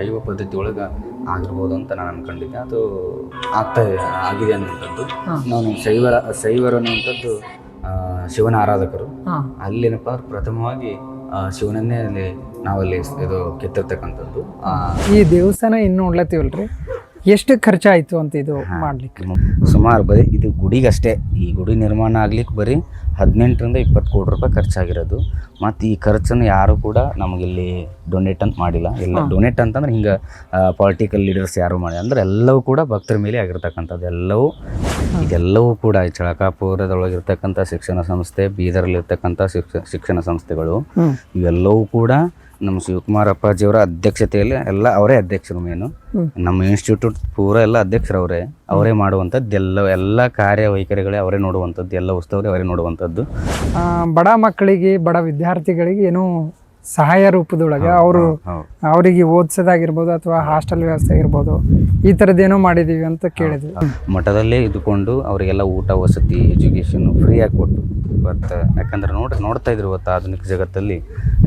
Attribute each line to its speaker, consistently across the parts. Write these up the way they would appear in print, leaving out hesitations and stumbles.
Speaker 1: ಶೈವ ಪದ್ಧತಿ ಒಳಗೆ ಆಗಿರ್ಬೋದು ಅಂತ ನಾನು ಅನ್ಕೊಂಡಿದ್ದೆ. ಅದು ಆಗಿದೆ ಅನ್ನುವಂಥದ್ದು. ನಾನು ಶೈವರು ಅನ್ನುವಂಥದ್ದು ಶಿವನ ಆರಾಧಕರು. ಅಲ್ಲೇನಪ್ಪ ಪ್ರಥಮವಾಗಿ ಶಿವನನ್ನೇ ಅಲ್ಲಿ ನಾವಲ್ಲಿ ಇದು ಕೆತ್ತಿರ್ತಕ್ಕಂಥದ್ದು.
Speaker 2: ಈ ದೇವಸ್ಥಾನ ಇನ್ನು ನೋಡ್ಲತ್ತೀವಲ್ರಿ, ಎಷ್ಟು ಖರ್ಚಾಯಿತು ಅಂತ ಇದು ಮಾಡ್ಲಿಕ್ಕೆ?
Speaker 1: ಸುಮಾರು ಬರೀ ಇದು ಗುಡಿಗಷ್ಟೇ, ಈ ಗುಡಿ ನಿರ್ಮಾಣ ಆಗ್ಲಿಕ್ಕೆ ಬರೀ 18ರಿಂದ 20 ಕೋಟಿ ರೂಪಾಯಿ ಖರ್ಚಾಗಿರೋದು. ಮತ್ತು ಈ ಖರ್ಚನ್ನು ಯಾರು ಕೂಡ ನಮಗಿಲ್ಲಿ ಡೊನೇಟ್ ಅಂತ ಮಾಡಿಲ್ಲ. ಎಲ್ಲ ಡೊನೇಟ್ ಅಂತಂದ್ರೆ ಹಿಂಗೆ ಪೊಲಿಟಿಕಲ್ ಲೀಡರ್ಸ್ ಯಾರು ಮಾಡಿ ಅಂದ್ರೆ ಎಲ್ಲವೂ ಕೂಡ ಭಕ್ತರ ಮೇಲೆ ಆಗಿರ್ತಕ್ಕಂಥದ್ದು. ಇದೆಲ್ಲವೂ ಕೂಡ ಈ ಚಳಕಾಪುರದೊಳಗಿರ್ತಕ್ಕಂಥ ಶಿಕ್ಷಣ ಸಂಸ್ಥೆ, ಬೀದರ್ಲಿರ್ತಕ್ಕಂಥ ಶಿಕ್ಷಣ ಸಂಸ್ಥೆಗಳು ಇವೆಲ್ಲವೂ ಕೂಡ ನಮ್ಮ ಶಿವಕುಮಾರ್ ಅಪ್ಪಾಜಿಯವರ ಅಧ್ಯಕ್ಷತೆಯಲ್ಲಿ ಎಲ್ಲ ಅವರೇ ಅಧ್ಯಕ್ಷರು. ಮೇನು ನಮ್ಮ ಇನ್ಸ್ಟಿಟ್ಯೂಟ್ ಪೂರ ಎಲ್ಲ ಅಧ್ಯಕ್ಷರು ಅವರೇ ಮಾಡುವಂಥದ್ದು. ಎಲ್ಲ ಕಾರ್ಯವೈಖರಿಗಳೇ ಅವರೇ ನೋಡುವಂಥದ್ದು, ಎಲ್ಲ ಉತ್ಸವರೇ ಅವರೇ ನೋಡುವಂಥದ್ದು.
Speaker 2: ಬಡ ಮಕ್ಕಳಿಗೆ, ಬಡ ವಿದ್ಯಾರ್ಥಿಗಳಿಗೆ ಏನೋ ಸಹಾಯ ರೂಪದೊಳಗೆ ಅವರಿಗೆ ಓದಿಸೋದಾಗಿರ್ಬೋದು ಅಥವಾ ಹಾಸ್ಟೆಲ್ ವ್ಯವಸ್ಥೆ ಆಗಿರ್ಬೋದು, ಈ ಥರದ್ದೇನೋ ಮಾಡಿದ್ದೀವಿ ಅಂತ ಕೇಳಿದ್ವಿ.
Speaker 1: ಮಠದಲ್ಲೇ ಇದ್ದುಕೊಂಡು ಅವರಿಗೆಲ್ಲ ಊಟ, ವಸತಿ, ಎಜುಕೇಷನ್ ಫ್ರೀಯಾಗಿ ಕೊಟ್ಟು ಇವತ್ತು, ಯಾಕಂದ್ರೆ ನೋಡ್ತಾ ಇದ್ರು ಇವತ್ತು ಆಧುನಿಕ ಜಗತ್ತಲ್ಲಿ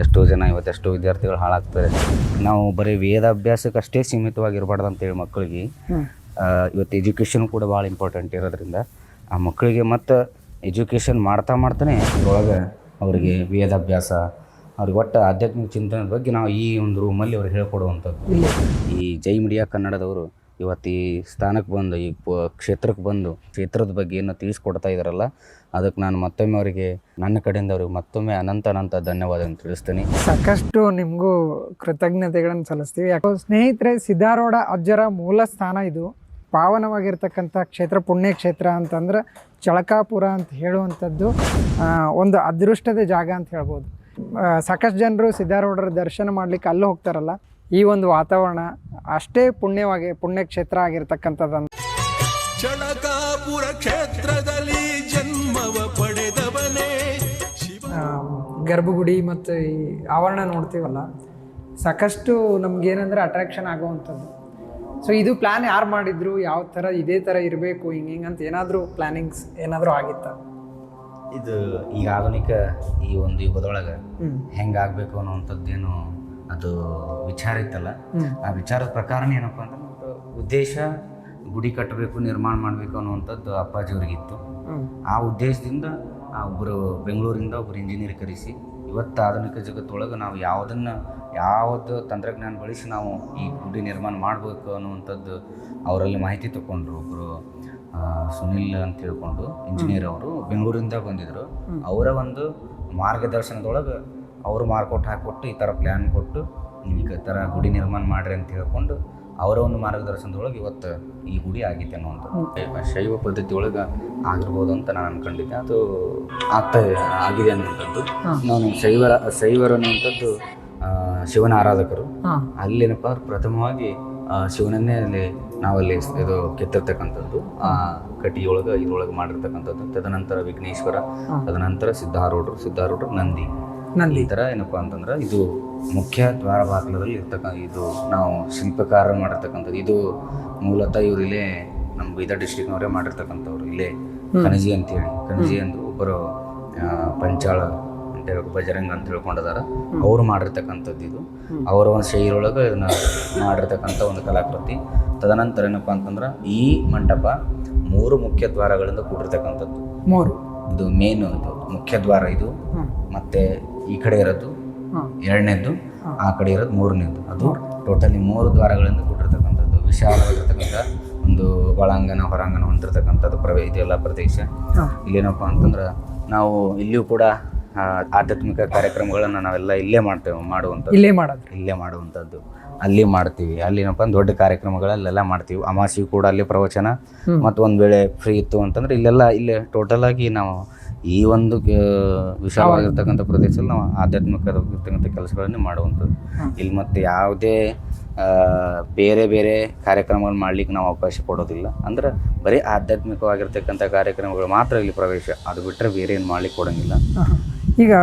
Speaker 1: ಎಷ್ಟೋ ಜನ ಎಷ್ಟೋ ವಿದ್ಯಾರ್ಥಿಗಳು ಹಾಳಾಗ್ತಾರೆ. ನಾವು ಬರೀ ವೇದಾಭ್ಯಾಸಕ್ಕೆ ಅಷ್ಟೇ ಸೀಮಿತವಾಗಿರಬಾರ್ದು ಅಂತೇಳಿ ಮಕ್ಕಳಿಗೆ ಇವತ್ತು ಎಜುಕೇಷನ್ ಕೂಡ ಭಾಳ ಇಂಪಾರ್ಟೆಂಟ್ ಇರೋದ್ರಿಂದ ಆ ಮಕ್ಕಳಿಗೆ ಮತ್ತು ಎಜುಕೇಷನ್ ಮಾಡ್ತಾನೆ ಇದ್ರೊಳಗೆ ಅವರಿಗೆ ವೇದಾಭ್ಯಾಸ, ಅವ್ರಿಗೆ ಒಟ್ಟು ಆಧ್ಯಾತ್ಮಿಕ ಚಿಂತನೆ ಬಗ್ಗೆ ನಾವು ಈ ಒಂದು ರೂಮಲ್ಲಿ ಅವ್ರಿಗೆ ಹೇಳ್ಕೊಡುವಂಥದ್ದು. ಈ ಜೈ ಮೀಡಿಯಾ ಕನ್ನಡದವರು ಇವತ್ತು ಈ ಸ್ಥಾನಕ್ಕೆ ಬಂದು ಈ ಕ್ಷೇತ್ರಕ್ಕೆ ಬಂದು ಕ್ಷೇತ್ರದ ಬಗ್ಗೆ ಏನು ತಿಳಿಸ್ಕೊಡ್ತಾ ಇದ್ದಾರಲ್ಲ, ಅದಕ್ಕೆ ನಾನು ಮತ್ತೊಮ್ಮೆ ಅವರಿಗೆ ನನ್ನ ಕಡೆಯಿಂದ ಅವ್ರಿಗೆ ಮತ್ತೊಮ್ಮೆ ಅನಂತ ಧನ್ಯವಾದವನ್ನು ತಿಳಿಸ್ತೀನಿ.
Speaker 2: ಸಾಕಷ್ಟು ನಿಮಗೂ ಕೃತಜ್ಞತೆಗಳನ್ನು ಸಲ್ಲಿಸ್ತೀವಿ. ಯಾಕಂದ್ರೆ ಸ್ನೇಹಿತರೆ, ಸಿದ್ಧಾರೂಢ ಅಜ್ಜರ ಮೂಲ ಸ್ಥಾನ ಇದು. ಪಾವನವಾಗಿರ್ತಕ್ಕಂಥ ಕ್ಷೇತ್ರ, ಪುಣ್ಯಕ್ಷೇತ್ರ ಅಂತಂದ್ರೆ ಚಳಕಾಪುರ ಅಂತ ಹೇಳುವಂಥದ್ದು ಒಂದು ಅದೃಷ್ಟದ ಜಾಗ ಅಂತ ಹೇಳ್ಬೋದು. ಸಾಕಷ್ಟು ಜನರು ಸಿದ್ಧಾರೂಢರ ದರ್ಶನ ಮಾಡಲಿಕ್ಕೆ ಅಲ್ಲೂ ಹೋಗ್ತಾರಲ್ಲ, ಈ ಒಂದು ವಾತಾವರಣ ಅಷ್ಟೇ ಪುಣ್ಯಕ್ಷೇತ್ರ ಆಗಿರ್ತಕ್ಕಂಥದ್ದು.
Speaker 3: ಚಳಕಾಪುರ ಕ್ಷೇತ್ರದಲ್ಲಿ ಜನ್ಮವ ಪಡೆದವನೇ
Speaker 2: ಗರ್ಭಗುಡಿ ಮತ್ತು ಈ ಆವರಣ ನೋಡ್ತೀವಲ್ಲ, ಸಾಕಷ್ಟು ನಮ್ಗೇನಂದ್ರೆ ಅಟ್ರಾಕ್ಷನ್ ಆಗುವಂಥದ್ದು. ಸೊ ಇದು ಪ್ಲ್ಯಾನ್ ಯಾರು ಮಾಡಿದ್ರು, ಯಾವ ಥರ ಇದೇ ಥರ ಇರಬೇಕು ಹಿಂಗೆ ಅಂತ ಏನಾದರೂ ಪ್ಲ್ಯಾನಿಂಗ್ಸ್ ಏನಾದರೂ ಆಗಿತ್ತ?
Speaker 1: ಇದು ಈಗ ಆಧುನಿಕ ಈ ಒಂದು ಯುಗದೊಳಗೆ ಹೆಂಗಾಗಬೇಕು ಅನ್ನೋವಂಥದ್ದೇನು ಅದು ವಿಚಾರ ಇತ್ತಲ್ಲ, ಆ ವಿಚಾರದ ಪ್ರಕಾರನೇ ಏನಪ್ಪ ಅಂತಂದ್ರೆ ಉದ್ದೇಶ ಗುಡಿ ಕಟ್ಟಬೇಕು, ನಿರ್ಮಾಣ ಮಾಡಬೇಕು ಅನ್ನುವಂಥದ್ದು ಅಪ್ಪಾಜಿಯವ್ರಿಗಿತ್ತು. ಆ ಉದ್ದೇಶದಿಂದ ಒಬ್ಬರು ಬೆಂಗಳೂರಿಂದ ಒಬ್ಬರು ಇಂಜಿನಿಯರ್ ಕರೆಸಿ ಇವತ್ತು ಆಧುನಿಕ ಜಗತ್ತೊಳಗೆ ನಾವು ಯಾವುದು ತಂತ್ರಜ್ಞಾನ ಬಳಸಿ ನಾವು ಈ ಗುಡಿ ನಿರ್ಮಾಣ ಮಾಡಬೇಕು ಅನ್ನುವಂಥದ್ದು ಅವರಲ್ಲಿ ಮಾಹಿತಿ ತಗೊಂಡ್ರು. ಒಬ್ಬರು ಸುನಿಲ್ ಅಂತ ಹೇಳ್ಕೊಂಡು ಇಂಜಿನಿಯರ್, ಅವರು ಬೆಂಗಳೂರಿಂದ ಬಂದಿದ್ದರು. ಅವರ ಒಂದು ಮಾರ್ಗದರ್ಶನದೊಳಗೆ ಅವರು ಮಾರ್ಕೊಟ್ಟು ಹಾಕಿಕೊಟ್ಟು ಈ ಥರ ಪ್ಲ್ಯಾನ್ ಕೊಟ್ಟು ಈ ಥರ ಗುಡಿ ನಿರ್ಮಾಣ ಮಾಡಿರಿ ಅಂತ ಹೇಳ್ಕೊಂಡು ಅವರ ಒಂದು ಮಾರ್ಗದರ್ಶನದೊಳಗೆ ಇವತ್ತು ಈ ಗುಡಿ ಆಗಿತ್ತು ಅನ್ನುವಂಥದ್ದು. ಶೈವ ಪದ್ಧತಿ ಒಳಗೆ ಆಗಿರ್ಬೋದು ಅಂತ ನಾನು ಅನ್ಕೊಂಡಿದ್ದೆ. ಅದು ಆಗಿದೆ ಅನ್ನುವಂಥದ್ದು. ನಾನು ಶೈವರು ಅನ್ನುವಂಥದ್ದು ಶಿವನ ಆರಾಧಕರು. ಅಲ್ಲೇನಪ್ಪ ಪ್ರಥಮವಾಗಿ ಶಿವನನ್ನೇ ಅಲ್ಲಿ ನಾವಲ್ಲಿ ಇದು ಕೆತ್ತಿರ್ತಕ್ಕಂಥದ್ದು, ಕಟಿಯೊಳಗೆ ಇದ್ರೊಳಗೆ ಮಾಡಿರ್ತಕ್ಕಂಥದ್ದು. ತದನಂತರ ವಿಘ್ನೇಶ್ವರ, ತದನಂತರ ಸಿದ್ಧಾರೂಢರು ನಂದಿ ಈ ಥರ ಏನಪ್ಪ ಅಂತಂದ್ರೆ ಇದು ಮುಖ್ಯ ದ್ವಾರ ಬಾಗಿಲದಲ್ಲಿ ಇದು ನಾವು ಶಿಲ್ಪಕಾರ ಮಾಡಿರ್ತಕ್ಕಂಥದ್ದು. ಇದು ಮೂಲತಃ ಇವ್ರು ಇಲ್ಲೇ ನಮ್ಮ ಬೀದರ್ ಡಿಸ್ಟ್ರಿಕ್ನವರೇ ಮಾಡಿರ್ತಕ್ಕಂಥವ್ರು. ಇಲ್ಲೇ ಕಣಜಿ ಅಂದರು ಒಬ್ಬರು ಪಂಚಾಳ ಅಂತೇಳಿ ಬಜರಂಗ ಅಂತ ಹೇಳ್ಕೊಂಡಿದ್ದಾರೆ, ಅವರು ಮಾಡಿರ್ತಕ್ಕಂಥದ್ದು. ಇದು ಅವರ ಒಂದು ಶೈಲಿಯೊಳಗೆ ಇದನ್ನ ಮಾಡಿರ್ತಕ್ಕಂಥ ಒಂದು ಕಲಾಕೃತಿ. ತದನಂತರ ಏನಪ್ಪ ಅಂತಂದ್ರೆ ಈ ಮಂಟಪ 3 ಮುಖ್ಯ ದ್ವಾರಗಳಿಂದ ಕೂಡಿರ್ತಕ್ಕಂಥದ್ದು. ಇದು ಮೇನ್ ಇದು ಮುಖ್ಯ ದ್ವಾರ ಇದು, ಮತ್ತೆ ಈ ಕಡೆ ಇರೋದು 2ನೇದ್ದು, ಆ ಕಡೆ ಇರೋದು 3ನೇದ್ದು. ಅದು ಟೋಟಲಿ 3 ದ್ವಾರಗಳಿಂದ ಕೂಡಿರ್ತಕ್ಕಂಥದ್ದು. ವಿಶಾಲವಾಗಿರ್ತಕ್ಕಂಥ ಒಂದು ಒಳಾಂಗಣ ಹೊರಾಂಗಣ ಹೊಂದಿರತಕ್ಕಂಥದ್ದು ಇದೆಲ್ಲ ಪ್ರದೇಶ. ಇಲ್ಲೇನಪ್ಪ ಅಂತಂದ್ರೆ ನಾವು ಇಲ್ಲಿಯೂ ಕೂಡ ಆಧ್ಯಾತ್ಮಿಕ ಕಾರ್ಯಕ್ರಮಗಳನ್ನು ನಾವೆಲ್ಲ ಇಲ್ಲೇ ಮಾಡುವಂಥದ್ದು. ಅಲ್ಲಿ ಮಾಡ್ತೀವಿ. ಅಲ್ಲಿನಪ್ಪ ದೊಡ್ಡ ಕಾರ್ಯಕ್ರಮಗಳಲ್ಲೆಲ್ಲ ಮಾಡ್ತೀವಿ. ಅಮಾವಾಸ್ಯೆ ಕೂಡ ಅಲ್ಲಿ ಪ್ರವಚನ, ಮತ್ತು ಒಂದು ವೇಳೆ ಫ್ರೀ ಇತ್ತು ಅಂತಂದ್ರೆ ಇಲ್ಲೇ ಟೋಟಲ್ ಆಗಿ ನಾವು ಈ ಒಂದು ವಿಶಾಲವಾಗಿರ್ತಕ್ಕಂಥ ಪ್ರದೇಶದಲ್ಲಿ ನಾವು ಆಧ್ಯಾತ್ಮಿಕವಾಗಿರ್ತಕ್ಕಂಥ ಕೆಲಸಗಳನ್ನೇ ಮಾಡುವಂಥದ್ದು. ಇಲ್ಲಿ ಮತ್ತೆ ಯಾವುದೇ ಬೇರೆ ಕಾರ್ಯಕ್ರಮಗಳು ಮಾಡ್ಲಿಕ್ಕೆ ನಾವು ಅವಕಾಶ ಕೊಡೋದಿಲ್ಲ. ಅಂದ್ರೆ ಬರೀ ಆಧ್ಯಾತ್ಮಿಕವಾಗಿರ್ತಕ್ಕಂಥ ಕಾರ್ಯಕ್ರಮಗಳು ಮಾತ್ರ ಇಲ್ಲಿ ಪ್ರವೇಶ, ಅದು ಬಿಟ್ಟರೆ ಬೇರೆ ಏನು ಮಾಡ್ಲಿಕ್ಕೆ ಕೊಡೋಂಗಿಲ್ಲ.
Speaker 2: ಈಗ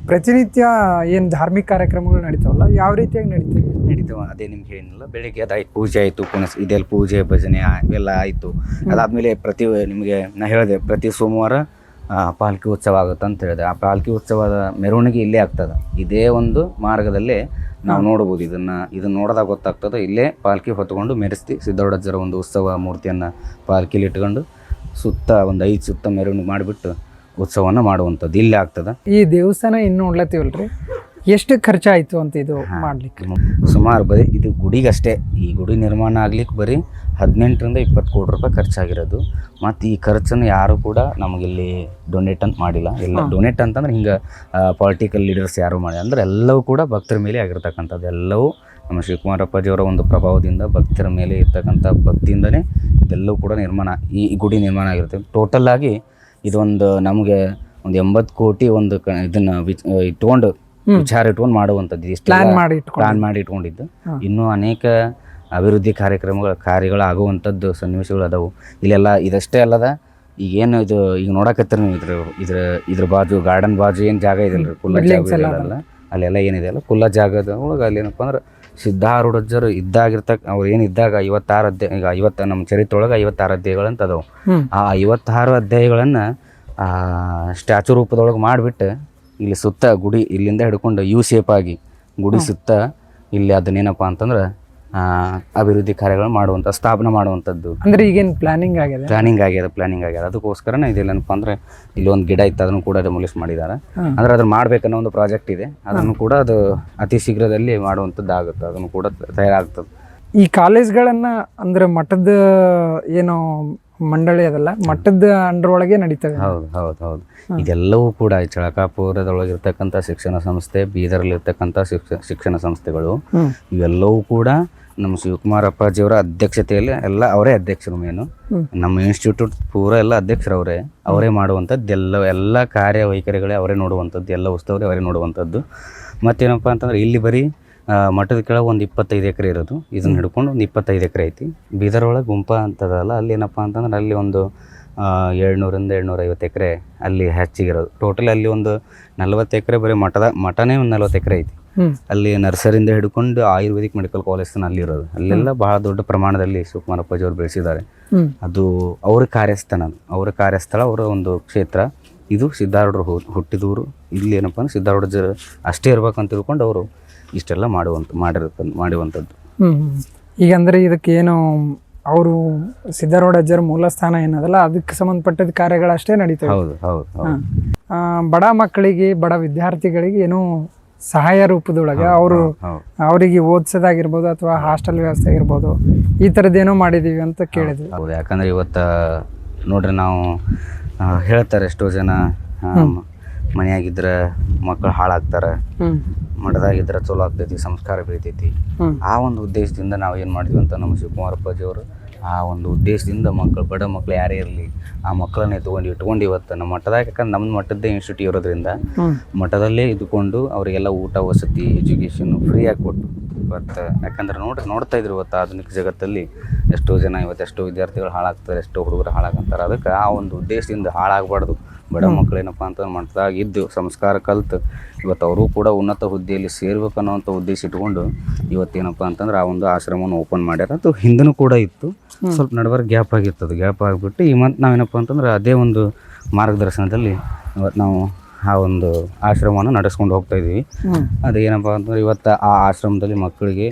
Speaker 2: ಪ್ರತಿನಿತ್ಯ ಏನು ಧಾರ್ಮಿಕ ಕಾರ್ಯಕ್ರಮಗಳು ನಡೀತಾವಲ್ಲ, ಯಾವ ರೀತಿಯಾಗಿ ನಡೀತಾವೆ?
Speaker 1: ಅದೇ ನಿಮ್ಗೆ ಏನಿಲ್ಲ, ಬೆಳಿಗ್ಗೆ ಅದಾಯ್ತು, ಪೂಜೆ ಆಯಿತು, ಇದೆಲ್ಲ ಪೂಜೆ ಭಜನೆ ಇವೆಲ್ಲ ಆಯಿತು. ಅದಾದಮೇಲೆ ನಿಮಗೆ ನಾ ಹೇಳಿದೆ, ಪ್ರತಿ ಸೋಮವಾರ ಪಾಲ್ಕಿ ಉತ್ಸವ ಆಗುತ್ತೆ ಅಂತ ಹೇಳಿದೆ. ಆ ಪಾಲ್ಕಿ ಉತ್ಸವದ ಮೆರವಣಿಗೆ ಇಲ್ಲೇ ಆಗ್ತದೆ. ಇದೇ ಒಂದು ಮಾರ್ಗದಲ್ಲೇ ನಾವು ನೋಡ್ಬೋದು. ಇದನ್ನು ನೋಡಿದಾಗ ಗೊತ್ತಾಗ್ತದೆ. ಇಲ್ಲೇ ಪಾಲ್ಕಿ ಹೊತ್ಕೊಂಡು ಮೆರೆಸ್ತಿ ಸಿದ್ಧಾರೂಢಜ್ಜರ ಒಂದು ಉತ್ಸವ ಮೂರ್ತಿಯನ್ನು ಪಾಲ್ಕಿಲಿ ಇಟ್ಕೊಂಡು ಸುತ್ತ ಒಂದು 5 ಸುತ್ತ ಮೆರವಣಿಗೆ ಮಾಡಿಬಿಟ್ಟು ಉತ್ಸವವನ್ನು ಮಾಡುವಂಥದ್ದು ಇಲ್ಲೇ ಆಗ್ತದೆ.
Speaker 2: ಈ ದೇವಸ್ಥಾನ ಇನ್ನು ನೋಡ್ಲತ್ತೀವಲ್ರಿ, ಎಷ್ಟು ಖರ್ಚಾಯಿತು ಅಂತ ಇದು ಮಾಡ್ಲಿಕ್ಕೆ?
Speaker 1: ಸುಮಾರು ಬರೀ ಇದು ಗುಡಿಗಷ್ಟೇ, ಈ ಗುಡಿ ನಿರ್ಮಾಣ ಆಗ್ಲಿಕ್ಕೆ ಬರೀ 18ರಿಂದ 20 ಕೋಟಿ ರೂಪಾಯಿ ಖರ್ಚಾಗಿರೋದು. ಮತ್ತು ಈ ಖರ್ಚನ್ನು ಯಾರು ಕೂಡ ನಮಗಿಲ್ಲಿ ಡೊನೇಟ್ ಅಂತ ಮಾಡಿಲ್ಲ. ಎಲ್ಲ ಡೊನೇಟ್ ಅಂತಂದ್ರೆ ಹಿಂಗೆ ಪೊಲಿಟಿಕಲ್ ಲೀಡರ್ಸ್ ಯಾರು ಮಾಡಿ ಅಂದ್ರೆ ಎಲ್ಲವೂ ಕೂಡ ಭಕ್ತರ ಮೇಲೆ ಆಗಿರ್ತಕ್ಕಂಥದ್ದು. ಎಲ್ಲವೂ ನಮ್ಮ ಶಿವಕುಮಾರ ಅಪ್ಪಾಜಿಯವರ ಒಂದು ಪ್ರಭಾವದಿಂದ ಭಕ್ತರ ಮೇಲೆ ಇರ್ತಕ್ಕಂಥ ಭಕ್ತಿಯಿಂದನೇ ಇದೆಲ್ಲವೂ ಕೂಡ ಈ ಗುಡಿ ನಿರ್ಮಾಣ ಆಗಿರುತ್ತೆ. ಟೋಟಲ್ ಆಗಿ ಇದೊಂದು ನಮಗೆ ಒಂದು 80 ಕೋಟಿ ಒಂದು ಇದನ್ನು ಇಟ್ಕೊಂಡು ವಿಚಾರ ಇಟ್ಕೊಂಡು ಮಾಡುವಂಥದ್ದು. ಇಷ್ಟು ಪ್ಲಾನ್ ಮಾಡಿ ಇಟ್ಕೊಂಡಿದ್ದು. ಇನ್ನೂ ಅನೇಕ ಅಭಿವೃದ್ಧಿ ಕಾರ್ಯಗಳು ಆಗುವಂಥದ್ದು ಸನ್ನಿವೇಶಗಳು ಅದಾವು. ಇಲ್ಲೆಲ್ಲ ಇದಷ್ಟೇ ಅಲ್ಲದ ಈಗೇನು ಇದು ಈಗ ನೋಡಕತ್ತೀರಿ ನೀವು ಇದ್ರ ಬಾಜು ಗಾರ್ಡನ್ ಬಾಜು ಏನು ಜಾಗ ಇದೆಯಲ್ಲ ರೀ, ಕುಲ್ಲ ಜಾಗ ಇದೆಯಲ್ಲ, ಅಲ್ಲೆಲ್ಲ ಏನಿದೆ ಅಲ್ಲ ಕುಲ್ಲ ಜಾಗದ ಒಳಗೆ ಅಲ್ಲಿ ಏನಪ್ಪ ಅಂದ್ರೆ ಸಿದ್ಧಾರೂಢಜ್ಜರು ಅವ್ರು ಏನಿದ್ದಾಗ 56 ಅಧ್ಯಾಯ, ಈಗ 50 ನಮ್ಮ ಚರಿತ್ರೆ ಒಳಗೆ 56 ಅಧ್ಯಾಯಗಳಂತ ಅದಾವು. ಆ 56 ಅಧ್ಯಾಯಗಳನ್ನು ಸ್ಟ್ಯಾಚು ರೂಪದೊಳಗೆ ಮಾಡಿಬಿಟ್ಟು ಇಲ್ಲಿ ಸುತ್ತ ಗುಡಿ ಇಲ್ಲಿಂದ ಹಿಡ್ಕೊಂಡು ಯು ಶೇಪ್ ಆಗಿ ಗುಡಿ ಸುತ್ತ ಇಲ್ಲಿ ಅದನ್ನೇನಪ್ಪ ಅಂತಂದ್ರೆ ಅಭಿವೃದ್ಧಿ ಕಾರ್ಯಗಳು ಮಾಡುವಂಥ ಸ್ಥಾಪನೆ ಮಾಡುವಂಥದ್ದು.
Speaker 2: ಅಂದ್ರೆ ಈಗೇನು ಪ್ಲಾನಿಂಗ್ ಆಗಿದೆ. ಅದಕ್ಕೋಸ್ಕರನೇ ಇದೇನಪ್ಪ ಅಂದ್ರೆ ಇಲ್ಲಿ ಒಂದು ಗಿಡ ಇತ್ತು, ಅದನ್ನು ಕೂಡ ಡೆಮೊಲಿಷ್ ಮಾಡಿದ್ದಾರೆ. ಅಂದ್ರೆ ಅದನ್ನು ಮಾಡ್ಬೇಕನ್ನೋ ಒಂದು ಪ್ರಾಜೆಕ್ಟ್ ಇದೆ. ಅದನ್ನು ಕೂಡ ಅದು ಅತಿ ಶೀಘ್ರದಲ್ಲಿ ಮಾಡುವಂಥದ್ದು ಆಗುತ್ತೆ. ಅದನ್ನು ಕೂಡ ತಯಾರಾಗ್ತದೆ. ಈ ಕಾಲೇಜ್ಗಳನ್ನ ಅಂದ್ರೆ ಮಠದ ಏನೋ ಮಂಡಳಿ ಅದಲ್ಲ, ಮಠದ ಅಂಡರ್ ಒಳಗೆ ನಡೀತವೆ.
Speaker 1: ಹೌದು. ಇದೆಲ್ಲವೂ ಕೂಡ ಚಳಕಾಪುರದೊಳಗಿರ್ತಕ್ಕಂಥ ಶಿಕ್ಷಣ ಸಂಸ್ಥೆ, ಬೀದರಲ್ಲಿರ್ತಕ್ಕಂಥ ಶಿಕ್ಷಣ ಸಂಸ್ಥೆಗಳು ಇವೆಲ್ಲವೂ ಕೂಡ ನಮ್ಮ ಶಿವಕುಮಾರ ಅಪ್ಪಾಜಿಯವರ ಅಧ್ಯಕ್ಷತೆಯಲ್ಲಿ ಎಲ್ಲ ಅವರೇ ಅಧ್ಯಕ್ಷರು. ಮೇನು ನಮ್ಮ ಇನ್ಸ್ಟಿಟ್ಯೂಟ್ ಪೂರ ಎಲ್ಲ ಅಧ್ಯಕ್ಷರು ಅವರೇ ಮಾಡುವಂಥದ್ದು. ಎಲ್ಲ ಕಾರ್ಯವೈಖರಿಗಳೇ ಅವರೇ ನೋಡುವಂಥದ್ದು, ಎಲ್ಲ ಉತ್ಸವರೇ ಅವರೇ ನೋಡುವಂಥದ್ದು. ಮತ್ತೇನಪ್ಪ ಅಂತಂದ್ರೆ ಇಲ್ಲಿ ಬರೀ ಮಠದ ಕೆಳಗೆ ಒಂದು 25 ಎಕರೆ ಇರೋದು. ಇದನ್ನು ಹಿಡ್ಕೊಂಡು ಒಂದು 25 ಎಕರೆ ಐತಿ. ಬೀದರ್ ಒಳಗೆ ಗುಂಪಾ ಅಂತದಲ್ಲ, ಅಲ್ಲಿ ಏನಪ್ಪ ಅಂತಂದ್ರೆ ಅಲ್ಲಿ ಒಂದು 700ರಿಂದ 750 ಎಕರೆ ಅಲ್ಲಿ ಹೆಚ್ಚಿಗಿರೋದು. ಟೋಟಲ್ ಅಲ್ಲಿ ಒಂದು 40 ಎಕರೆ ಬರೀ ಮಠನೇ ಒಂದು 40 ಎಕರೆ ಐತಿ. ಅಲ್ಲಿ ನರ್ಸರಿಯಿಂದ ಹಿಡ್ಕೊಂಡು ಆಯುರ್ವೇದಿಕ್ ಮೆಡಿಕಲ್ ಕಾಲೇಜ್ ಅಲ್ಲಿರೋದು. ಅಲ್ಲೆಲ್ಲ ಬಹಳ ದೊಡ್ಡ ಪ್ರಮಾಣದಲ್ಲಿ ಶಿವಕುಮಾರ ಅಪ್ಪಾಜಿ ಅವರು ಬೆಳೆಸಿದ್ದಾರೆ. ಅದು ಅವ್ರ ಕಾರ್ಯಸ್ಥಳ, ಅವರ ಒಂದು ಕ್ಷೇತ್ರ. ಇದು ಸಿದ್ಧಾರೂಢರು ಹುಟ್ಟಿದೂರು. ಇಲ್ಲಿ ಏನಪ್ಪ ಅಂದ್ರೆ ಸಿದ್ಧಾರೂಢರು ಅಷ್ಟೇ ಇರ್ಬೇಕಂತ ತಿಳ್ಕೊಂಡು ಅವರು ಇಷ್ಟೆಲ್ಲ ಮಾಡುವಂಥದ್ದು.
Speaker 2: ಈಗ ಅಂದ್ರೆ ಇದಕ್ಕೆ ಏನು ಅವರು ಸಿದ್ಧಾರೂಢಜ್ಜರ ಮೂಲ ಸ್ಥಾನ ಏನದಲ್ಲ, ಅದಕ್ಕೆ ಸಂಬಂಧಪಟ್ಟದ ಕಾರ್ಯಗಳಷ್ಟೇ ನಡೀತವೆ.
Speaker 1: ಹೌದು.
Speaker 2: ಬಡ ಮಕ್ಕಳಿಗೆ, ಬಡ ವಿದ್ಯಾರ್ಥಿಗಳಿಗೆ ಏನೋ ಸಹಾಯ ರೂಪದೊಳಗೆ ಅವರಿಗೆ ಓದಿಸೋದಾಗಿರ್ಬೋದು ಅಥವಾ ಹಾಸ್ಟೆಲ್ ವ್ಯವಸ್ಥೆ ಆಗಿರ್ಬೋದು, ಈ ಥರದ್ದೇನೋ ಮಾಡಿದ್ದೀವಿ ಅಂತ ಕೇಳಿದ್ವಿ.
Speaker 1: ಹೌದು, ಯಾಕಂದ್ರೆ ಇವತ್ತು ನೋಡ್ರಿ ನಾವು ಹೇಳ್ತಾರೆ ಎಷ್ಟೋ ಜನ ಮನೆಯಾಗಿದ್ರೆ ಮಕ್ಕಳು ಹಾಳಾಗ್ತಾರೆ, ಮಠದಾಗಿದ್ರೆ ಚಲೋ ಆಗ್ತೈತಿ, ಸಂಸ್ಕಾರ ಬೆಳಿತೈತಿ. ಆ ಒಂದು ಉದ್ದೇಶದಿಂದ ನಾವು ಏನು ಮಾಡಿದ್ವಿ ಅಂತ ನಮ್ಮ ಶಿವಕುಮಾರ ಅಪ್ಪಾಜಿಯವರು ಆ ಒಂದು ಉದ್ದೇಶದಿಂದ ಬಡ ಮಕ್ಕಳು ಯಾರೇ ಇರಲಿ ಆ ಮಕ್ಕಳನ್ನೇ ಇಟ್ಕೊಂಡು ಇವತ್ತು ನಮ್ಮ ಮಠದಾಗ, ಯಾಕಂದ್ರೆ ನಮ್ಮ ಮಠದ್ದೇ ಇನ್ಸ್ಟಿಟ್ಯೂಟ್ ಇರೋದ್ರಿಂದ ಮಠದಲ್ಲೇ ಇದ್ಕೊಂಡು ಅವರಿಗೆಲ್ಲ ಊಟ, ವಸತಿ, ಎಜುಕೇಷನ್ನು ಫ್ರೀಯಾಗಿ ಕೊಟ್ಟು ಇವತ್ತು, ಯಾಕಂದ್ರೆ ನೋಡ್ತಾ ಇದ್ರು ಇವತ್ತು ಆಧುನಿಕ ಜಗತ್ತಲ್ಲಿ ಎಷ್ಟೋ ಜನ ಎಷ್ಟೋ ವಿದ್ಯಾರ್ಥಿಗಳು ಹಾಳಾಗ್ತಾರೆ, ಎಷ್ಟೋ ಹುಡುಗರು ಹಾಳಾಗಂತಾರೆ. ಅದಕ್ಕೆ ಆ ಒಂದು ಉದ್ದೇಶದಿಂದ ಹಾಳಾಗಬಾರ್ದು. ಬಡ ಮಕ್ಕಳೇನಪ್ಪ ಅಂತ ಮಠದಾಗ ಇದ್ದು ಸಂಸ್ಕಾರ ಕಲ್ತು ಇವತ್ತು ಅವರು ಕೂಡ ಉನ್ನತ ಹುದ್ದೆಯಲ್ಲಿ ಸೇರ್ಬೇಕು ಅನ್ನೋವಂಥ ಉದ್ದೇಶ ಇಟ್ಕೊಂಡು ಇವತ್ತೇನಪ್ಪ ಅಂತಂದ್ರೆ ಆ ಒಂದು ಆಶ್ರಮವನ್ನು ಓಪನ್ ಮಾಡ್ಯಾರ. ಅದು ಹಿಂದೂ ಕೂಡ ಇತ್ತು, ಸ್ವಲ್ಪ ನಡುವರೆ ಗ್ಯಾಪ್ ಆಗಿರ್ತದೆ. ಗ್ಯಾಪ್ ಆಗಿಬಿಟ್ಟು ಈ ಮಂತ್ ನಾವೇನಪ್ಪ ಅಂತಂದ್ರೆ ಅದೇ ಒಂದು ಮಾರ್ಗದರ್ಶನದಲ್ಲಿ ಇವತ್ತು ನಾವು ಆ ಒಂದು ಆಶ್ರಮವನ್ನು ನಡೆಸ್ಕೊಂಡು ಹೋಗ್ತಾ ಇದ್ದೀವಿ. ಅದೇನಪ್ಪ ಅಂತಂದ್ರೆ ಇವತ್ತು ಆ ಆಶ್ರಮದಲ್ಲಿ ಮಕ್ಕಳಿಗೆ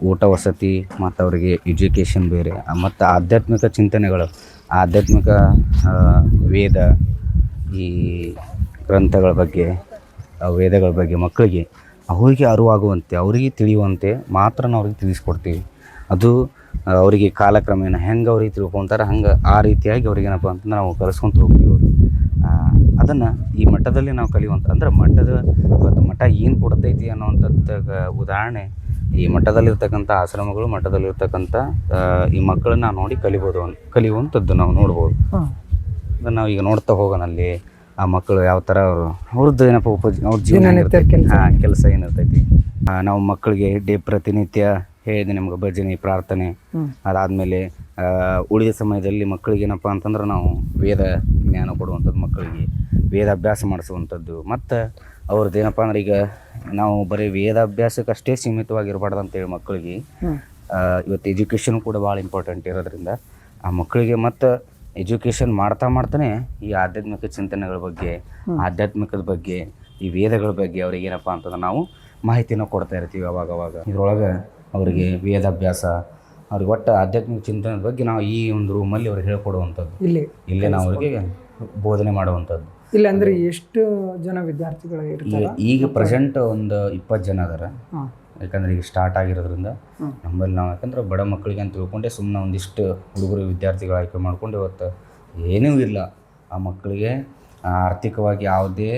Speaker 1: ಊಟ, ವಸತಿ ಮತ್ತು ಅವರಿಗೆ ಎಜುಕೇಷನ್ ಬೇರೆ, ಮತ್ತು ಆಧ್ಯಾತ್ಮಿಕ ಚಿಂತನೆಗಳು, ಆಧ್ಯಾತ್ಮಿಕ ವೇದ, ಈ ಗ್ರಂಥಗಳ ಬಗ್ಗೆ, ವೇದಗಳ ಬಗ್ಗೆ ಮಕ್ಕಳಿಗೆ ಅವರಿಗೆ ಅರಿವಾಗುವಂತೆ, ಅವರಿಗೆ ತಿಳಿಯುವಂತೆ ಮಾತ್ರ ನಾವು ಅವ್ರಿಗೆ ತಿಳಿಸ್ಕೊಡ್ತೀವಿ. ಅದು ಅವರಿಗೆ ಕಾಲಕ್ರಮೇಣ ಹೆಂಗೆ ಅವ್ರಿಗೆ ತಿಳ್ಕೊತಾರೆ ಹಂಗೆ ಆ ರೀತಿಯಾಗಿ ಅವ್ರಿಗೇನಪ್ಪ ಅಂತಂದ್ರೆ ನಾವು ಕಲಿಸ್ಕೊತ ಹೋಗ್ತೀವಿ. ಅದನ್ನು ಈ ಮಠದಲ್ಲಿ ನಾವು ಕಲಿಯುವಂಥ ಅಂದ್ರೆ ಇವತ್ತು ಮಠ ಏನು ಕೊಡ್ತೈತಿ ಅನ್ನೋವಂಥದ್ದು ಉದಾಹರಣೆ ಈ ಮಠದಲ್ಲಿರ್ತಕ್ಕಂಥ ಆಶ್ರಮಗಳು, ಮಠದಲ್ಲಿರ್ತಕ್ಕಂಥ ಈ ಮಕ್ಕಳನ್ನ ನೋಡಿ ಕಲಿಯುವಂಥದ್ದು ನಾವು ನೋಡ್ಬೋದು. ಅದನ್ನು ನಾವು ಈಗ ನೋಡ್ತಾ ಹೋಗೋಣ. ಅಲ್ಲಿ ಆ ಮಕ್ಕಳು ಯಾವ ಥರ ಅವ್ರದ್ದು ಏನಪ್ಪ ಅವ್ರ ಜೀವನ ಕೆಲಸ ಏನಿರ್ತೈತಿ. ನಾವು ಮಕ್ಕಳಿಗೆ ಪ್ರತಿನಿತ್ಯ ಹೇಳಿದೆ ನಿಮ್ಗೆ ಭಜನೆ, ಪ್ರಾರ್ಥನೆ, ಅದಾದಮೇಲೆ ಉಳಿದ ಸಮಯದಲ್ಲಿ ಮಕ್ಕಳಿಗೆ ಏನಪ್ಪ ಅಂತಂದ್ರೆ ನಾವು ವೇದ ಜ್ಞಾನ ಕೊಡುವಂಥದ್ದು, ಮಕ್ಕಳಿಗೆ ವೇದಾಭ್ಯಾಸ ಮಾಡಿಸುವಂಥದ್ದು. ಮತ್ತು ಅವ್ರದ್ದು ಏನಪ್ಪ ಅಂದ್ರೆ ಈಗ ನಾವು ಬರೀ ವೇದಾಭ್ಯಾಸಕ್ಕೆ ಅಷ್ಟೇ ಸೀಮಿತವಾಗಿರಬಾರ್ದು ಅಂತೇಳಿ ಮಕ್ಕಳಿಗೆ ಇವತ್ತು ಎಜುಕೇಷನ್ ಕೂಡ ಭಾಳ ಇಂಪಾರ್ಟೆಂಟ್ ಇರೋದ್ರಿಂದ ಆ ಮಕ್ಕಳಿಗೆ ಮತ್ತು ಎಜುಕೇಷನ್ ಮಾಡ್ತಾನೆ ಈ ಆಧ್ಯಾತ್ಮಿಕ ಚಿಂತನೆಗಳ ಬಗ್ಗೆ, ಆಧ್ಯಾತ್ಮಿಕದ ಬಗ್ಗೆ, ಈ ವೇದಗಳ ಬಗ್ಗೆ ಅವ್ರಿಗೆ ಏನಪ್ಪ ಅಂತಂದ್ರೆ ನಾವು ಮಾಹಿತಿನ ಕೊಡ್ತಾ ಇರ್ತೀವಿ ಅವಾಗವಾಗ. ಇದ್ರೊಳಗೆ ಅವರಿಗೆ ವೇದಾಭ್ಯಾಸ, ಅವ್ರಿಗೆ ಒಟ್ಟು ಆಧ್ಯಾತ್ಮಿಕ ಚಿಂತನೆದ ಬಗ್ಗೆ ನಾವು ಈ ಒಂದು ರೂಮಲ್ಲಿ ಅವ್ರಿಗೆ ಹೇಳ್ಕೊಡುವಂಥದ್ದು, ಇಲ್ಲೇ ನಾವು ಅವರಿಗೆ ಬೋಧನೆ ಮಾಡುವಂಥದ್ದು.
Speaker 2: ಇಲ್ಲ ಅಂದ್ರೆ ಎಷ್ಟು ಜನ ವಿದ್ಯಾರ್ಥಿಗಳು ಇರ್ತಾರೆ?
Speaker 1: ಈಗ ಪ್ರೆಸೆಂಟ್ ಒಂದು 20 ಜನ ಅದಾರ. ಯಾಕಂದ್ರೆ ಈಗ ಸ್ಟಾರ್ಟ್ ಆಗಿರೋದ್ರಿಂದ ನಮ್ಮಲ್ಲಿ ನಾವು ಯಾಕಂದ್ರೆ ಬಡ ಮಕ್ಕಳಿಗೆ ಅಂತ ತಿಳ್ಕೊಂಡೆ ಸುಮ್ಮನೆ ಒಂದಿಷ್ಟು ಹುಡುಗರು ವಿದ್ಯಾರ್ಥಿಗಳು ಆಯ್ಕೆ ಮಾಡ್ಕೊಂಡು ಇವತ್ತು ಏನೂ ಇಲ್ಲ ಆ ಮಕ್ಕಳಿಗೆ ಆರ್ಥಿಕವಾಗಿ ಯಾವುದೇ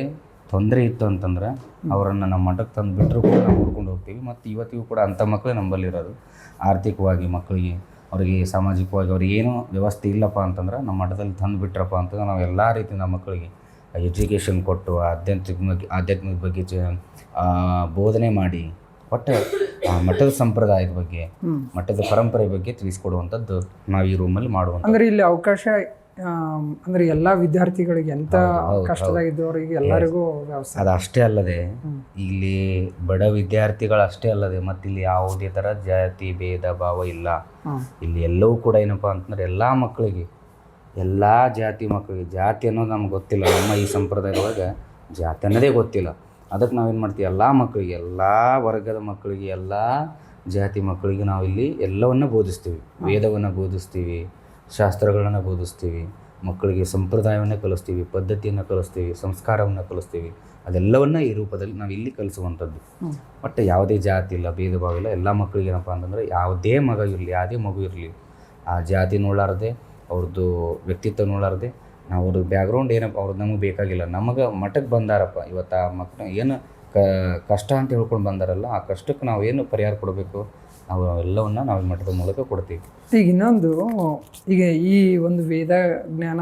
Speaker 1: ತೊಂದರೆ ಇತ್ತು ಅಂತಂದ್ರೆ ಅವರನ್ನು ನಮ್ಮ ಮಠಕ್ಕೆ ತಂದು ಬಿಟ್ಟರು ಕೂಡ ನಾವು ಹುಡ್ಕೊಂಡು ಹೋಗ್ತೀವಿ. ಮತ್ತು ಇವತ್ತಿಗೂ ಕೂಡ ಅಂಥ ಮಕ್ಕಳೇ ನಮ್ಮಲ್ಲಿರೋದು. ಆರ್ಥಿಕವಾಗಿ ಮಕ್ಕಳಿಗೆ, ಅವರಿಗೆ ಸಾಮಾಜಿಕವಾಗಿ ಅವ್ರಿಗೆ ಏನೂ ವ್ಯವಸ್ಥೆ ಇಲ್ಲಪ್ಪ ಅಂತಂದ್ರೆ ನಮ್ಮ ಮಠದಲ್ಲಿ ತಂದು ಬಿಟ್ರಪ್ಪ ಅಂತಂದ್ರೆ ನಾವು ಎಲ್ಲ ರೀತಿಯಿಂದ ಮಕ್ಕಳಿಗೆ ಎಜುಕೇಷನ್ ಕೊಟ್ಟು ಆಧ್ಯಾತ್ಮಿಕ ಬಗ್ಗೆ ಬೋಧನೆ ಮಾಡಿ ಒಟ್ಟು ಮಠದ ಸಂಪ್ರದಾಯದ ಬಗ್ಗೆ, ಮಠದ ಪರಂಪರೆ ಬಗ್ಗೆ ತಿಳಿಸ್ಕೊಡುವಂಥದ್ದು ನಾವು ಈ ರೂಮಲ್ಲಿ ಮಾಡುವಂಥ.
Speaker 2: ಅಂದ್ರೆ ಇಲ್ಲಿ ಅವಕಾಶ ಅಂದ್ರೆ ಎಲ್ಲ ವಿದ್ಯಾರ್ಥಿಗಳಿಗೆ ಎಂಥ ಕಷ್ಟದಾಗಿದ್ದವರಿಗೆ ಎಲ್ಲರಿಗೂ ವ್ಯವಸ್ಥೆ.
Speaker 1: ಅದು ಅಷ್ಟೇ ಅಲ್ಲದೆ ಇಲ್ಲಿ ಬಡ ವಿದ್ಯಾರ್ಥಿಗಳು ಅಷ್ಟೇ ಅಲ್ಲದೆ ಮತ್ತು ಇಲ್ಲಿ ಯಾವುದೇ ಥರ ಜಾತಿ ಭೇದ ಭಾವ ಇಲ್ಲ. ಇಲ್ಲಿ ಎಲ್ಲವೂ ಕೂಡ ಏನಪ್ಪ ಅಂತಂದ್ರೆ ಎಲ್ಲ ಮಕ್ಕಳಿಗೆ, ಎಲ್ಲ ಜಾತಿ ಮಕ್ಕಳಿಗೆ, ಜಾತಿ ಅನ್ನೋದು ನಮ್ಗೆ ಗೊತ್ತಿಲ್ಲ. ನಮ್ಮ ಈ ಸಂಪ್ರದಾಯದೊಳಗೆ ಜಾತಿ ಅನ್ನೋದೇ ಗೊತ್ತಿಲ್ಲ. ಅದಕ್ಕೆ ನಾವೇನು ಮಾಡ್ತೀವಿ, ಎಲ್ಲ ಮಕ್ಕಳಿಗೆ, ಎಲ್ಲ ವರ್ಗದ ಮಕ್ಕಳಿಗೆ, ಎಲ್ಲ ಜಾತಿ ಮಕ್ಕಳಿಗೆ ನಾವು ಇಲ್ಲಿ ಎಲ್ಲವನ್ನು ಬೋಧಿಸ್ತೀವಿ. ವೇದವನ್ನು ಬೋಧಿಸ್ತೀವಿ, ಶಾಸ್ತ್ರಗಳನ್ನು ಬೋಧಿಸ್ತೀವಿ, ಮಕ್ಕಳಿಗೆ ಸಂಪ್ರದಾಯವನ್ನು ಕಲಿಸ್ತೀವಿ, ಪದ್ಧತಿಯನ್ನು ಕಲಿಸ್ತೀವಿ, ಸಂಸ್ಕಾರವನ್ನು ಕಲಿಸ್ತೀವಿ. ಅದೆಲ್ಲವನ್ನು ಈ ರೂಪದಲ್ಲಿ ನಾವು ಇಲ್ಲಿ ಕಲಿಸುವಂಥದ್ದು. ಬಟ್ ಯಾವುದೇ ಜಾತಿ ಇಲ್ಲ, ಭೇದ ಭಾವ ಇಲ್ಲ. ಎಲ್ಲ ಮಕ್ಕಳಿಗೆ ಏನಪ್ಪ ಅಂತಂದರೆ ಯಾವುದೇ ಮಗ ಇರಲಿ, ಯಾವುದೇ ಮಗು ಇರಲಿ, ಆ ಜಾತಿ ನೋಡಾರ್ದೆ, ಅವ್ರದ್ದು ವ್ಯಕ್ತಿತ್ವ ನೋಡಾರ್ದೆ, ನಾವು ಅವ್ರದ್ದು ಬ್ಯಾಕ್ಗ್ರೌಂಡ್ ಏನಪ್ಪ ಅವ್ರದ್ದು ನಮಗೆ ಬೇಕಾಗಿಲ್ಲ. ನಮಗೆ ಮಠಕ್ಕೆ ಬಂದಾರಪ್ಪ ಇವತ್ತು ಆ ಮಕ್ಕಳು ಏನು ಕಷ್ಟ ಅಂತ ಹೇಳ್ಕೊಂಡು ಬಂದಾರಲ್ಲ, ಆ ಕಷ್ಟಕ್ಕೆ ನಾವು ಏನು ಪರಿಹಾರ ಕೊಡಬೇಕು ನಾವು ಎಲ್ಲವನ್ನು ನಾವು ಮಠದ ಮೂಲಕ ಕೊಡ್ತೀವಿ.
Speaker 2: ಈಗ ಇನ್ನೊಂದು, ಈಗ ಈ ಒಂದು ವೇದ ಜ್ಞಾನ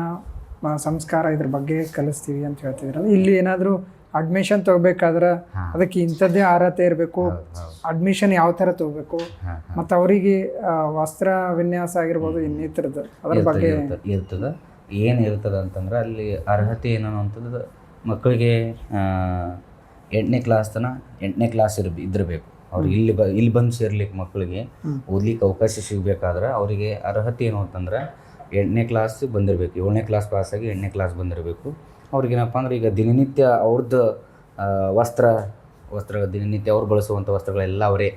Speaker 2: ಸಂಸ್ಕಾರ ಇದ್ರ ಬಗ್ಗೆ ಕಲಿಸ್ತೀವಿ ಅಂತ ಹೇಳ್ತಿದ್ರಲ್ಲ, ಇಲ್ಲಿ ಏನಾದರೂ ಅಡ್ಮಿಷನ್ ತೊಗೋಬೇಕಾದ್ರೆ ಅದಕ್ಕೆ ಇಂಥದ್ದೇ ಅರ್ಹತೆ ಇರಬೇಕು, ಅಡ್ಮಿಷನ್ ಯಾವ ಥರ ತೊಗೋಬೇಕು, ಮತ್ತು ಅವರಿಗೆ ವಸ್ತ್ರ ವಿನ್ಯಾಸ ಆಗಿರ್ಬೋದು ಇನ್ನಿತರದ್ದು ಅದ್ರ ಬಗ್ಗೆ
Speaker 1: ಇರ್ತದೆ. ಏನು ಇರ್ತದೆ ಅಂತಂದ್ರೆ ಅಲ್ಲಿ ಅರ್ಹತೆ ಏನೋ ಅಂತಂದ್ರೆ ಮಕ್ಕಳಿಗೆ 8ನೇ ಕ್ಲಾಸ್ ತನಕ 8ನೇ ಕ್ಲಾಸ್ ಇದ್ದಿರಬೇಕು. ಅವ್ರು ಇಲ್ಲಿ ಬಂದು ಸೇರ್ಲಿಕ್ಕೆ ಮಕ್ಕಳಿಗೆ ಓದ್ಲಿಕ್ಕೆ ಅವಕಾಶ ಸಿಗಬೇಕಾದ್ರೆ ಅವರಿಗೆ ಅರ್ಹತೆ ಏನು ಅಂತಂದ್ರೆ 8ನೇ ಕ್ಲಾಸ್ ಬಂದಿರಬೇಕು. 7ನೇ ಕ್ಲಾಸ್ ಪಾಸಾಗಿ 8ನೇ ಕ್ಲಾಸ್ ಬಂದಿರಬೇಕು. ಅವ್ರಿಗೇನಪ್ಪ ಅಂದ್ರೆ ಈಗ ದಿನನಿತ್ಯ ಅವ್ರದ್ದು ವಸ್ತ್ರ ದಿನನಿತ್ಯ ಅವ್ರು ಬಳಸುವಂಥ ವಸ್ತ್ರಗಳೆಲ್ಲ ಅವರೇ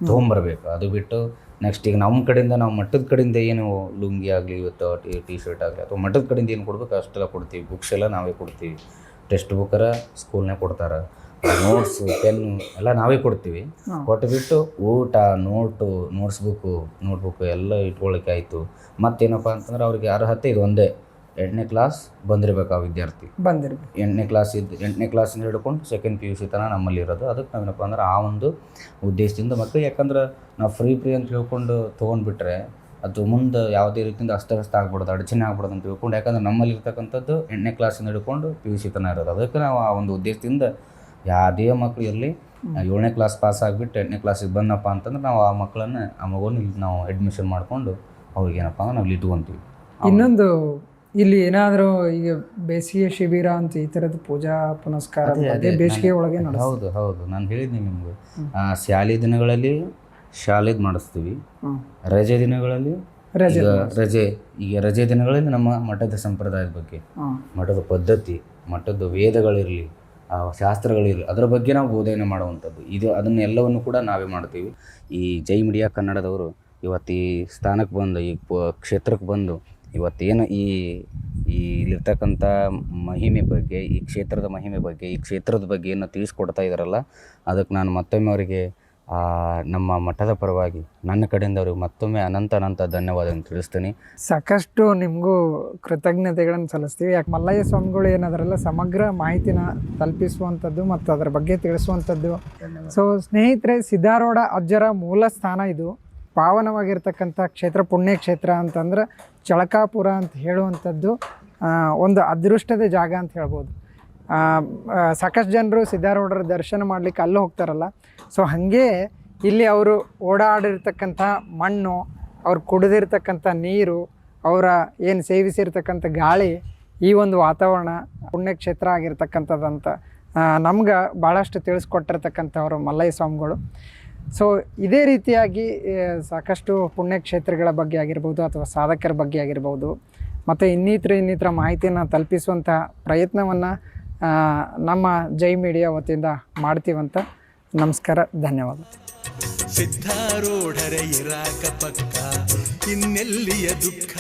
Speaker 1: ತೊಗೊಂಬರ್ಬೇಕು. ಅದು ಬಿಟ್ಟು ನೆಕ್ಸ್ಟ್ ಈಗ ನಮ್ಮ ಕಡೆಯಿಂದ, ನಾವು ಮಠದ ಕಡೆಯಿಂದ ಏನು ಲುಂಗಿ ಆಗಲಿ, ಇವತ್ತು ಟಿ ಶರ್ಟ್ ಆಗಲಿ ಅಥವಾ ಮಠದ ಕಡೆಯಿಂದ ಏನು ಕೊಡಬೇಕು ಅಷ್ಟೆಲ್ಲ ಕೊಡ್ತೀವಿ. ಬುಕ್ಸ್ ಎಲ್ಲ ನಾವೇ ಕೊಡ್ತೀವಿ. ಟೆಕ್ಸ್ಟ್ ಬುಕ್ಕರ ಸ್ಕೂಲ್ನಾಗ ಕೊಡ್ತಾರೆ, ನೋಟ್ಸು, ಪೆನ್ನು ಎಲ್ಲ ನಾವೇ ಕೊಡ್ತೀವಿ. ಕೊಟ್ಟುಬಿಟ್ಟು ಊಟ, ನೋಟ್ಸ್ ನೋಟ್ಬುಕ್ಕು ಎಲ್ಲ ಇಟ್ಕೊಳ್ಳಿಕ್ಕೆ ಆಯಿತು. ಮತ್ತೇನಪ್ಪ ಅಂತಂದ್ರೆ ಅವ್ರಿಗೆ ಅರ್ಹತೆ ಇದು ಒಂದೇ, 8ನೇ ಕ್ಲಾಸ್ ಬಂದಿರಬೇಕು. ಆ ವಿದ್ಯಾರ್ಥಿ
Speaker 2: ಬಂದಿರಬೇಕು.
Speaker 1: 8ನೇ ಕ್ಲಾಸಿಂದ ಹಿಡ್ಕೊಂಡು 2nd PUC ತನಕ ನಮ್ಮಲ್ಲಿ ಇರೋದು. ಅದಕ್ಕೆ ನಾವೇನಪ್ಪ ಅಂದ್ರೆ ಆ ಒಂದು ಉದ್ದೇಶದಿಂದ ಮಕ್ಕಳಿಗೆ, ಯಾಕಂದ್ರೆ ನಾವು ಫ್ರೀ ಅಂತ ಹೇಳ್ಕೊಂಡು ತೊಗೊಂಡ್ಬಿಟ್ರೆ ಅದು ಮುಂದೆ ಯಾವುದೇ ರೀತಿಯಿಂದ ಅಸ್ತವ್ಯಸ್ತ ಆಗ್ಬಿಡೋದು, ಅಡಚಣೆ ಆಗ್ಬಿಡೋದು ಅಂತ ತಿಳ್ಕೊಂಡು, ಯಾಕಂದ್ರೆ ನಮ್ಮಲ್ಲಿ ಇರ್ತಕ್ಕಂಥದ್ದು 8ನೇ ಕ್ಲಾಸಿಂದ ಹಿಡ್ಕೊಂಡು PUC ತನಕ ಇರೋದು. ಅದಕ್ಕೆ ನಾವು ಆ ಒಂದು ಉದ್ದೇಶದಿಂದ ಯಾವುದೇ ಮಕ್ಕಳು ಇರಲಿ 7ನೇ ಕ್ಲಾಸ್ ಪಾಸ್ ಆಗಿಬಿಟ್ಟು 8ನೇ ಕ್ಲಾಸಿಗೆ ಬಂದಪ್ಪ ಅಂತಂದ್ರೆ ನಾವು ಆ ಮಗುವನ್ನು ಇಲ್ಲಿ ನಾವು ಅಡ್ಮಿಷನ್ ಮಾಡಿಕೊಂಡು ಅವ್ರಿಗೆ ಏನಪ್ಪ ಅಂದ್ರೆ ನಾವು ಇಲ್ಲಿ ಇಟ್ಕೊತೀವಿ.
Speaker 2: ಇನ್ನೊಂದು, ಇಲ್ಲಿ ಏನಾದರೂ ಈಗ ಬೇಸಿಗೆ ಶಿಬಿರ ಅಂತ ಈ ಥರದ ಪೂಜಾ ಪುನಸ್ಕಾರ ಬೇಸಿಗೆ ಒಳಗೆ
Speaker 1: ಹೌದು ನಾನು ಹೇಳಿದ್ದೀನಿ ನಿಮ್ಗೆ. ಶಾಲೆ ದಿನಗಳಲ್ಲಿ ಶಾಲೆದು ಮಾಡಿಸ್ತೀವಿ, ರಜೆ ದಿನಗಳಲ್ಲಿ ರಜೆ ದಿನಗಳಲ್ಲಿ ನಮ್ಮ ಮಠದ ಸಂಪ್ರದಾಯದ ಬಗ್ಗೆ, ಮಠದ ಪದ್ಧತಿ, ಮಠದ ವೇದಗಳಿರಲಿ, ಶಾಸ್ತ್ರಗಳಿರಲಿ, ಅದರ ಬಗ್ಗೆ ನಾವು ಬೋಧನೆ ಮಾಡುವಂಥದ್ದು. ಅದನ್ನೆಲ್ಲವನ್ನು ಕೂಡ ನಾವೇ ಮಾಡ್ತೀವಿ. ಈ ಜೈ ಮೀಡಿಯಾ ಕನ್ನಡದವರು ಇವತ್ತು ಈ ಸ್ಥಾನಕ್ಕೆ ಬಂದು, ಈ ಕ್ಷೇತ್ರಕ್ಕೆ ಬಂದು ಇವತ್ತೇನು ಇಲ್ಲಿರ್ತಕ್ಕಂಥ ಮಹಿಮೆ ಬಗ್ಗೆ, ಈ ಕ್ಷೇತ್ರದ ಮಹಿಮೆ ಬಗ್ಗೆ, ಈ ಕ್ಷೇತ್ರದ ಬಗ್ಗೆ ಏನು ತಿಳಿಸ್ಕೊಡ್ತಾ ಇದ್ದಾರಲ್ಲ, ಅದಕ್ಕೆ ನಾನು ಮತ್ತೊಮ್ಮೆ ಅವರಿಗೆ ನಮ್ಮ ಮಠದ ಪರವಾಗಿ ನನ್ನ ಕಡೆಯಿಂದ ಅವ್ರಿಗೆ ಮತ್ತೊಮ್ಮೆ ಅನಂತ ಧನ್ಯವಾದವನ್ನು ತಿಳಿಸ್ತೀನಿ.
Speaker 2: ಸಾಕಷ್ಟು ನಿಮಗೂ ಕೃತಜ್ಞತೆಗಳನ್ನು ಸಲ್ಲಿಸ್ತೀವಿ. ಯಾಕೆ ಮಲ್ಲಯ್ಯ ಸ್ವಾಮಿಗಳು ಏನಾದ್ರಲ್ಲ ಸಮಗ್ರ ಮಾಹಿತಿನ ತಲುಪಿಸುವಂಥದ್ದು ಮತ್ತು ಅದರ ಬಗ್ಗೆ ತಿಳಿಸುವಂಥದ್ದು. ಸೊ ಸ್ನೇಹಿತರೆ, ಸಿದ್ಧಾರೂಢ ಅಜ್ಜರ ಮೂಲ ಸ್ಥಾನ ಇದು. ಪಾವನವಾಗಿರ್ತಕ್ಕಂಥ ಕ್ಷೇತ್ರ, ಪುಣ್ಯ ಕ್ಷೇತ್ರ ಅಂತಂದ್ರೆ ಚಳಕಾಪುರ ಅಂತ ಹೇಳುವಂಥದ್ದು ಒಂದು ಅದೃಷ್ಟದ ಜಾಗ ಅಂತ ಹೇಳ್ಬೋದು. ಸಾಕಷ್ಟು ಜನರು ಸಿದ್ಧಾರೂಢರ ದರ್ಶನ ಮಾಡಲಿಕ್ಕೆ ಅಲ್ಲೂ ಹೋಗ್ತಾರಲ್ಲ. ಸೊ ಹಾಗೆ ಇಲ್ಲಿ ಅವರು ಓಡಾಡಿರ್ತಕ್ಕಂಥ ಮಣ್ಣು, ಅವ್ರು ಕುಡಿದಿರ್ತಕ್ಕಂಥ ನೀರು, ಅವರ ಏನು ಸೇವಿಸಿರ್ತಕ್ಕಂಥ ಗಾಳಿ, ಈ ಒಂದು ವಾತಾವರಣ ಪುಣ್ಯಕ್ಷೇತ್ರ ಆಗಿರ್ತಕ್ಕಂಥದ್ದಂತ ನಮ್ಗೆ ಭಾಳಷ್ಟು ತಿಳಿಸ್ಕೊಟ್ಟಿರ್ತಕ್ಕಂಥವ್ರು ಮಲ್ಲಯ್ಯ ಸ್ವಾಮಿಗಳು. ಸೊ ಇದೇ ರೀತಿಯಾಗಿ ಸಾಕಷ್ಟು ಪುಣ್ಯಕ್ಷೇತ್ರಗಳ ಬಗ್ಗೆ ಆಗಿರ್ಬೋದು ಅಥವಾ ಸಾಧಕರ ಬಗ್ಗೆ ಆಗಿರ್ಬೋದು ಮತ್ತು ಇನ್ನಿತರ ಮಾಹಿತಿಯನ್ನು ತಲುಪಿಸುವಂಥ ಪ್ರಯತ್ನವನ್ನು ನಮ್ಮ ಜೈ ಮೀಡಿಯಾ ವತಿಯಿಂದ ಮಾಡ್ತೀವಂತ. ನಮಸ್ಕಾರ, ಧನ್ಯವಾದ.
Speaker 3: ಸಿದ್ಧಾರೂಢರ ಇರಾಕ ಪಕ್ಕ ಇನ್ನೆಲ್ಲಿಯ ದುಃಖ